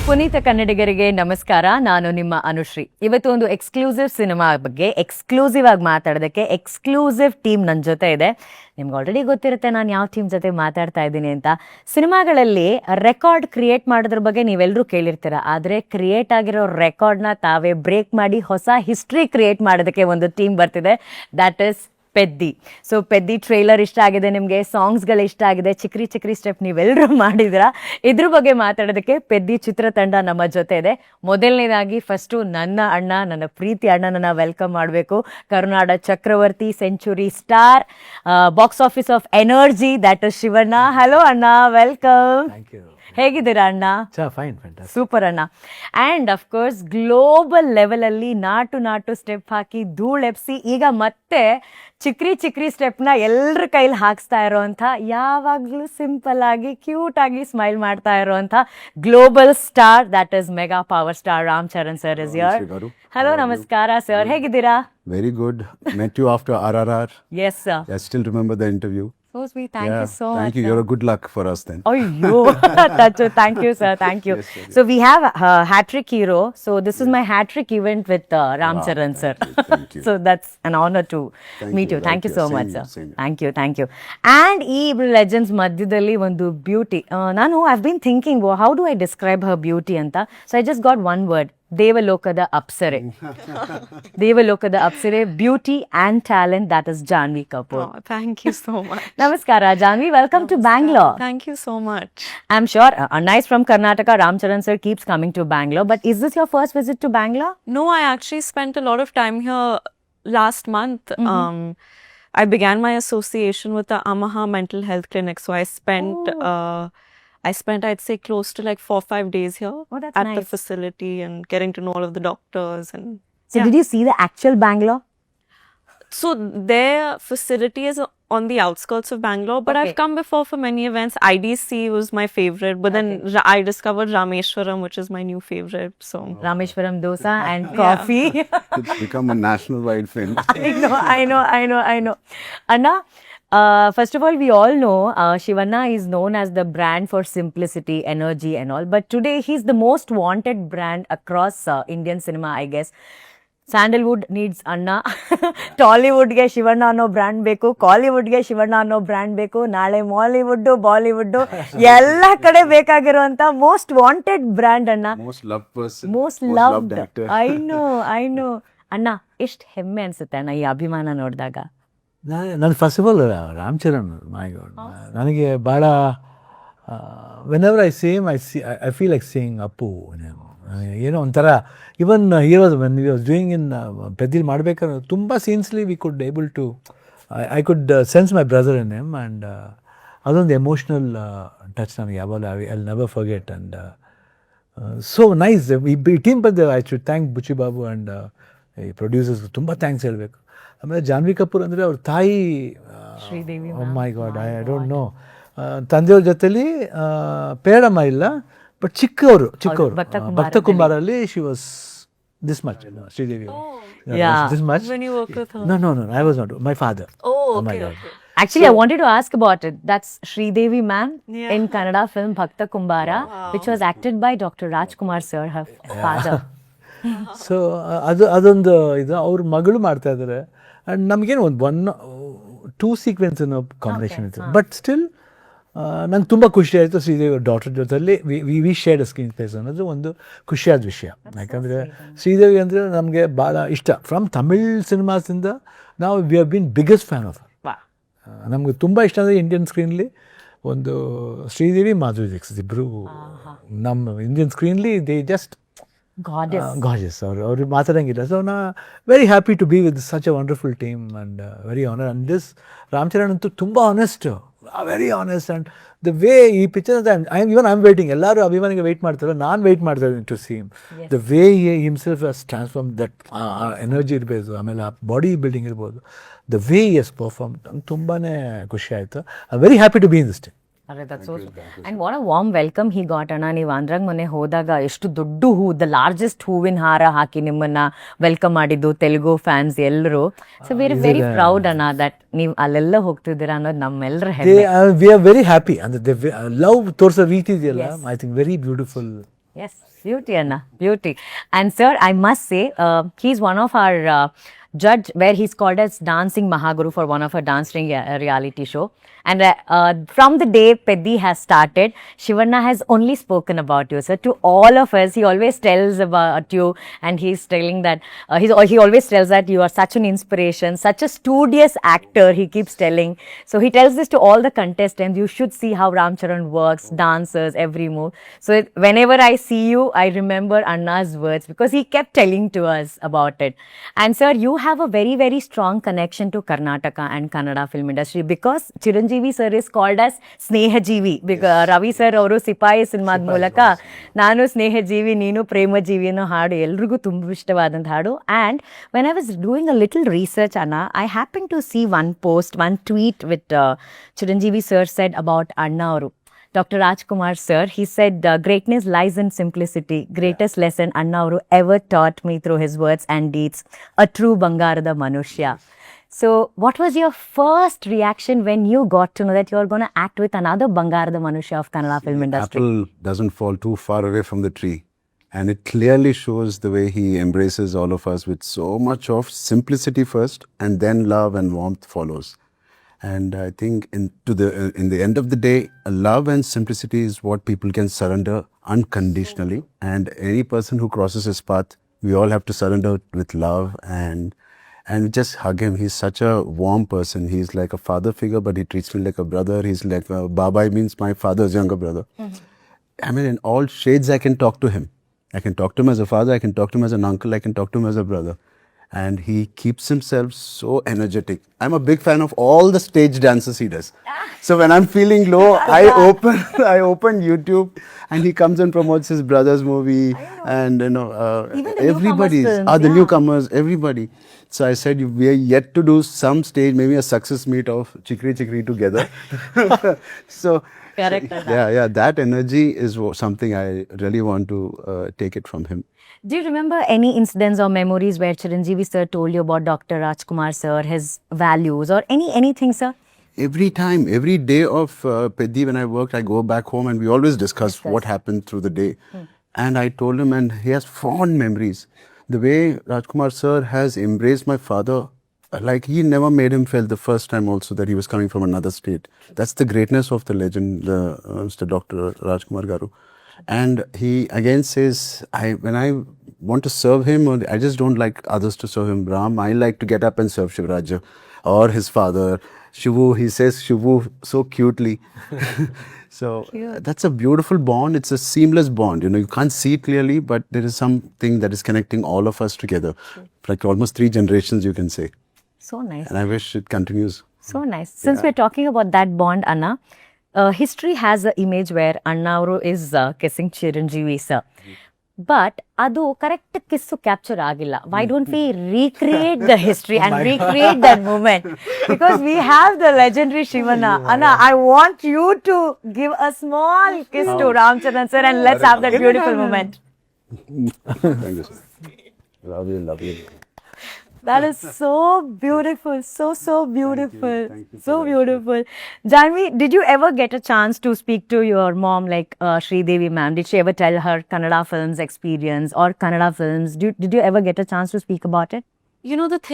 ಪುನೀತ ಕನ್ನಡಿಗರಿಗೆ ನಮಸ್ಕಾರ. ನಾನು ನಿಮ್ಮ ಅನುಶ್ರೀ. ಇವತ್ತು ಒಂದು ಎಕ್ಸ್ಕ್ಲೂಸಿವ್ ಸಿನಿಮಾ ಬಗ್ಗೆ ಎಕ್ಸ್ಕ್ಲೂಸಿವ್ ಆಗಿ ಮಾತಾಡೋದಕ್ಕೆ ಎಕ್ಸ್ಕ್ಲೂಸಿವ್ ಟೀಮ್ ನನ್ನ ಜೊತೆ ಇದೆ. ನಿಮ್ಗೆ ಆಲ್ರೆಡಿ ಗೊತ್ತಿರುತ್ತೆ ನಾನು ಯಾವ ಟೀಮ್ ಜೊತೆ ಮಾತಾಡ್ತಾ ಇದ್ದೀನಿ ಅಂತ. ಸಿನಿಮಾಗಳಲ್ಲಿ ರೆಕಾರ್ಡ್ ಕ್ರಿಯೇಟ್ ಮಾಡೋದ್ರ ಬಗ್ಗೆ ನೀವೆಲ್ಲರೂ ಕೇಳಿರ್ತೀರ, ಆದರೆ ಕ್ರಿಯೇಟ್ ಆಗಿರೋ ರೆಕಾರ್ಡ್ನ ತಾವೇ ಬ್ರೇಕ್ ಮಾಡಿ ಹೊಸ ಹಿಸ್ಟ್ರಿ ಕ್ರಿಯೇಟ್ ಮಾಡೋದಕ್ಕೆ ಒಂದು ಟೀಮ್ ಬರ್ತಿದೆ. That is Peddi. So Peddi trailer ಇಷ್ಟ ಆಗಿದೆ ನಿಮಗೆ, ಸಾಂಗ್ಸ್ಗಳು ಇಷ್ಟ ಆಗಿದೆ, ಚಿಕ್ರಿ ಚಿಕ್ರಿ ಸ್ಟೆಪ್ ನೀವೆಲ್ಲರೂ ಮಾಡಿದಿರಾ. ಇದ್ರ ಬಗ್ಗೆ ಮಾತಾಡೋದಕ್ಕೆ ಪೆದ್ದಿ ಚಿತ್ರತಂಡ ನಮ್ಮ ಜೊತೆ ಇದೆ. ಮೊದಲನೇದಾಗಿ ಫಸ್ಟು ನನ್ನ ಅಣ್ಣ, ನನ್ನ ಪ್ರೀತಿ ಅಣ್ಣನನ್ನ ವೆಲ್ಕಮ್ ಮಾಡಬೇಕು. ಕರುನಾಡ ಚಕ್ರವರ್ತಿ, century star, box office of energy, that is Shivanna. Hello ಅಣ್ಣ, ವೆಲ್ಕಮ್. ಹೇಗಿದ್ದೀರಾ ಅಣ್ಣ? ಸೂಪರ್ ಅಣ್ಣ. ಆ್ಯಂಡ್ ಅಫ್ಕೋರ್ಸ್ ಗ್ಲೋಬಲ್ ಲೆವೆಲಲ್ಲಿ ನಾಟು ಸ್ಟೆಪ್ ಹಾಕಿ ಧೂಳೆಪ್ಸಿ ಈಗ ಮತ್ತೆ ಚಿಕ್ರಿ ಚಿಕ್ರಿ ಸ್ಟೆಪ್ನ ಎಲ್ಲರ ಕೈಲಿ ಹಾಕ್ಸ್ತಾ ಇರೋವಂಥ, ಯಾವಾಗಲೂ ಸಿಂಪಲ್ ಆಗಿ ಕ್ಯೂಟ್ ಆಗಿ ಸ್ಮೈಲ್ ಮಾಡ್ತಾ ಇರೋವಂಥ global star, that is mega power star Ram Charan sir is your. Hello, ನಮಸ್ಕಾರ ಸರ್, ಹೇಗಿದ್ದೀರಾ? Very good. Met you after RRR. Yes sir. I still remember the interview. So sweet. Thank you so much. Thank you. You're a good luck for us then. Ayyo, thank you sir, thank you. Yes, So we have hat-trick hero. So this is my hat-trick event with Ram Charan sir. Thank you. So that's an honor to meet you. Thank you so much sir. Thank you. And ee legends madhyadalli ಒಂದು beauty. ನಾನು I've been thinking, how do I describe her beauty ಅಂತ. So I just got one word. ದೇವಲೋಕದ ಅಪ್ಸರೆ. ದೇವಲೋಕದ ಅಪ್ಸರೆ, beauty and talent, that is Janhvi Kapoor. Oh, thank you so much. Namaskara Janhvi, welcome to Bangalore. Thank you so much. I'm sure Anna is from Karnataka, Ram Charan sir keeps coming to Bangalore, but is this your first visit to Bangalore? No, I actually spent a lot of time here last month. I began my association with the Amaha Mental Health Clinic, so I spent I'd say close to like 4-5 days here at the facility and getting to know all of the doctors. And So did you see the actual Bangalore? so their facility is on the outskirts of Bangalore, but I've come before for many events. IDC was my favorite, but then I discovered Rameshwaram, which is my new favorite. So Rameshwaram dosa and coffee. It's become a national-wide film. I know. Anna, first of all, we all know Shivanna is known as the brand for simplicity, energy and all. But today, he's the most wanted brand across Indian cinema, I guess. Sandalwood needs Anna. ಟಾಲಿವುಡ್ಗೆ ಶಿವಣ್ಣ ಅನ್ನೋ brand ಬೇಕು, ಕಾಲಿವುಡ್ಗೆ ಶಿವಣ್ಣ ಅನ್ನೋ brand ಬೇಕು, ನಾಳೆ Mollywood, Bollywood ಎಲ್ಲ ಕಡೆ ಬೇಕಾಗಿರುವಂತ most wanted brand ಅಣ್ಣ. Most loved person. Most loved. I know ಅಣ್ಣ, ಎಷ್ಟು ಹೆಮ್ಮೆ ಅನ್ಸುತ್ತೆ ಅಣ್ಣ ಈ ಅಭಿಮಾನ ನೋಡಿದಾಗ. ನಾನು first of all Ram Charan, my god, ನನಗೆ ಭಾಳ whenever I same I feel like saying Appu. ಏನೋ ಒಂಥರ even heroes when we was doing in ಪೆದ್ದಿಲ್ ಮಾಡಬೇಕಾದ್ರೆ ತುಂಬ ಸೀನ್ಸ್ಲಿ we could able to I could sense my brother in him. And ಅದೊಂದು emotional touch ನನಗೆ ಯಾವಾಗಲೂ I never forget. And so nice ಈ ಟೀಮ್ ಬಂದು I should thank Buchi Babu and ಈ ಪ್ರೊಡ್ಯೂಸರ್ಸ್ ತುಂಬ ಥ್ಯಾಂಕ್ಸ್ ಹೇಳಬೇಕು. ಆಮೇಲೆ ಜಾನ್ವಿ ಕಪೂರ್ ಅಂದರೆ ಅವ್ರ ತಾಯಿ, Sridevi, my god, I don't know, ತಂದೆಯವ್ರ ಜೊತೆಲಿ ಪೇರಮ್ಮ ಇಲ್ಲ, ಬಟ್ ಚಿಕ್ಕವರು ಭಕ್ತ ಕುಂಬಾರಲ್ಲಿ she was this much, Sridevi this much. when you work with her? No, I was not. My father. Oh, my okay. God. Actually, I wanted to ask about it. That's Sridevi ma'am in Kannada film Bhakta Kumbara, which was acted by Dr. Rajkumar sir, her father. So ಅದೊಂದು ಇದು ಅವ್ರ ಮಗಳು ಮಾಡ್ತಾ ಇದ್ದಾರೆ. And ನಮಗೇನು ಒಂದು 2 sequence ಅನ್ನೋ combination ಇತ್ತು. ಬಟ್ ಸ್ಟಿಲ್ ನಂಗೆ ತುಂಬ ಖುಷಿ ಆಯಿತು ಶ್ರೀದೇವಿ ಡಾಟರ್ ಜೊತೆಲಿ ವಿ ಶೇರ್ಡ್ ಸ್ಕ್ರೀನ್ ಸ್ಪೇಸ್ ಅನ್ನೋದು ಒಂದು ಖುಷಿಯಾದ ವಿಷಯ. ಯಾಕಂದರೆ ಶ್ರೀದೇವಿ ಅಂದರೆ ನಮಗೆ ಭಾಳ ಇಷ್ಟ. ಫ್ರಮ್ ತಮಿಳ್ ಸಿನಿಮಾಸಿಂದ ನಾವು we have been biggest fan of. ನಮ್ಗೆ ತುಂಬ ಇಷ್ಟ ಅಂದರೆ ಇಂಡಿಯನ್ ಸ್ಕ್ರೀನ್ಲಿ ಒಂದು ಶ್ರೀದೇವಿ, ಮಾಧುರಿ ದೀಕ್ಷಿತ್ ಇಬ್ಬರು ನಮ್ಮ ಇಂಡಿಯನ್ ಸ್ಕ್ರೀನ್ಲಿ ದೇ ಜಸ್ಟ್ ಗಾರ್ಜಿಯಸ್. ಅವ್ರಿಗೆ ಮಾತಾಡೋಂಗಿಲ್ಲ. ಸೊ ನಾ very happy to be with such a wonderful team and very honour. And this Ram Charan ಅಂತೂ ತುಂಬ honest, very honest. And the way ಈ ಪಿಕ್ಚರ್ ಐಮ್ ವೇಟಿಂಗ್, ಎಲ್ಲರೂ ಅಭಿಮಾನಿಗೆ ವೆಯ್ಟ್ ಮಾಡ್ತಾರೆ, ನಾನು ವೆಯ್ಟ್ ಮಾಡ್ತಾ ಇದ್ದೀನಿ to seem the way himself has transform that energy ಇರ್ಬೋದು, ಆಮೇಲೆ ಆ ಬಾಡಿ ಬಿಲ್ಡಿಂಗ್ ಇರ್ಬೋದು, ದ ವೇ ಎಸ್ ಪರ್ಫಾರ್ಮ್. ನಂಗೆ ತುಂಬಾ ಖುಷಿ ಆಯಿತು. I very happy to be in this team. And what a warm welcome he got ಅಣ್ಣ. ನೀವು ಆಂಧ್ರಾಗ ಮೊನ್ನೆ ಹೋದಾಗ ಎಷ್ಟು ದೊಡ್ಡ ಹೂ, ದ ಲಾರ್ಜೆಸ್ಟ್ ಹೂವಿನ ಹಾರ ಹಾಕಿ ನಿಮ್ಮನ್ನ ವೆಲ್ಕಮ್ ಮಾಡಿದ್ದು ತೆಲುಗು ಫ್ಯಾನ್ಸ್ ಎಲ್ಲರೂ. ಸೊ ವೆರಿ ಪ್ರೌಡ್ ಅಣ್ಣ ದಟ್ ನೀವು ಅಲ್ಲೆಲ್ಲ ಹೋಗ್ತಿದ್ದೀರಾ ಅನ್ನೋದು ನಮ್ಮೆಲ್ಲರ ಹೆಮ್ಮೆ. We are very happy. ಅಂದ್ರೆ ಲವ್ ತೋರಿಸೋ ರೀತಿ ಇದೆಯಲ್ಲ, I think very beautiful. Yes, beauty, Anna, beauty. And sir, I must say, he's one of our judge where he's called as Dancing Mahaguru for one of our dancing reality show. And from the day Peddi has started, Shivanna has only spoken about you, sir. To all of us, he always tells about you, and he's telling that he always tells that you are such an inspiration, such a studious actor. He keeps telling. So he tells this to all the contestants. You should see how Ram Charan works, dances, every move. So whenever I see you, I remember Anna's words because he kept telling to us about it. And sir, you have a very, very strong connection to Karnataka and Kannada film industry because Chiranjeevi sir is called as Snehajeevi. Because Ravi sir ಅವರು ಸಿಪಾಯಿ ಸಿನಿಮಾದ ಮೂಲಕ ನಾನು ಸ್ನೇಹಜೀವಿ ನೀನು ಪ್ರೇಮಜೀವಿ ಅನ್ನೋ ಹಾಡು ಎಲ್ರಿಗೂ ತುಂಬ ಇಷ್ಟವಾದಂಥ ಹಾಡು. And when I was doing a little research, Anna, I happened to see one post, one tweet with Chiranjeevi sir said about Anna ಅವರು. Dr. Rajkumar sir, he said, greatness lies in simplicity. Greatest lesson Anna avaru ever taught me through his words and deeds. A true Bangarada Manushya. So, what was your first reaction when you got to know that you were going to act with another Bangarada Manushya of Kannada film industry? Apple doesn't fall too far away from the tree. And it clearly shows the way he embraces all of us with so much of simplicity first, and then love and warmth follows. And I think in the end of the day, love and simplicity is what people can surrender unconditionally. And any person who crosses his path, we all have to surrender with love and just hug him. He's such a warm person. He's like a father figure, but he treats me like a brother. He's like Babai means my father's younger brother. I mean, in all shades, I can talk to him. I can talk to him as a father. I can talk to him as an uncle. I can talk to him as a brother. And he keeps himself so energetic. I'm a big fan of all the stage dances he does. So when I'm feeling low, I open YouTube, and he comes and promotes his brother's movie, and Even the everybody's newcomers films, the yeah. newcomers, everybody. So I said we are yet to do some stage, maybe a success meet of Chikri Chikri together. So Correct. yeah, that energy is something I really want to take it from him. Do you remember any incidents or memories where Chiranjeevi sir told you about Dr. Rajkumar sir, his values, or anything, sir? Every time, every day of Peddi when I worked, I go back home and we always discuss what happened through the day. And I told him, and he has fond memories. The way Rajkumar sir has embraced my father, like he never made him feel the first time also that he was coming from another state. That's the greatness of the legend, Mr. Dr. Rajkumar Garu. And he again says, when I want to serve him, I just don't like others to serve him. Ram, I like to get up and serve Shivaraja or his father. Shivu, he says Shivu so cutely. So that's a beautiful bond. It's a seamless bond. You can't see it clearly, but there is something that is connecting all of us together. Like almost 3 generations, you can say. So nice. And I wish it continues. So nice. Since we're talking about that bond, Anna, history has an image where Anna avaru is kissing Chiranjeevi sir. But adu correct kiss capture agilla. Why don't we recreate the history and recreate that moment? Because we have the legendary Shivanna. Anna, I want you to give a small kiss to Ram Charan sir, and let's have that beautiful moment. Thank you, sir. Love you. That is so beautiful, so beautiful, Thank you so for that. beautiful. Janvi, did you ever get a chance to speak to your mom, like Sridevi ma'am? Did she ever tell her Kannada films experience or Kannada films? Did you ever get a chance to speak about it? You know, the thing